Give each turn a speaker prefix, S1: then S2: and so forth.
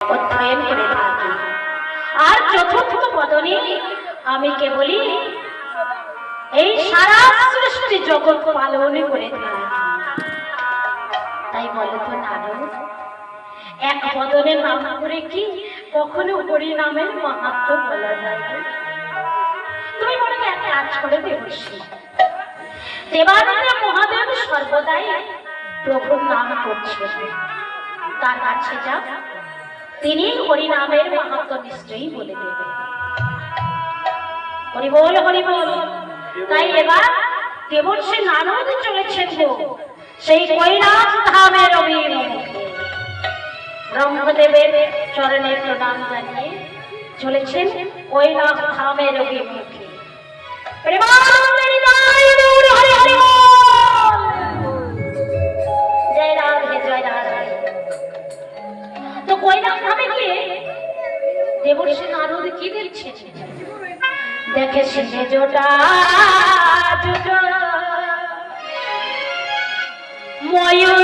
S1: অধ্যয়ন করে থাকি। আর চতুর্থ বদনে আমি কেবলই এই সারা সৃষ্টি জগৎ পালন করে থাকি। তাই বলো তো নারদ, এক বদনে নাম করে কি কখনো হরি নামের মাহাত্ম্য বলা যায়? তুমি মনে এক কাজ করে দেবর্ষি, দেবাদিদেব মহাদেব সর্বদাই প্রভুর নাম করছে, তার কাছে যাও, তিনি হরি নামের মাহাত্ম্য নিশ্চয়ই বলে দেবেন। হরি বল হরি বল। তাই এবার দেবর্ষি নারদ চলেছেন সেই কৈলাস ধামের অভিমুখে। ব্রহ্মদেবের চরণে প্রণাম জানিয়ে চলেছেন কৈলাস ধামের অভিমুখে। জয় রাধে জয় রাধে। তো কৈলাস ধামে গিয়ে দেবর্ষি নারদ কি দেখছে? দেখে সিনে জোটা ময়ূর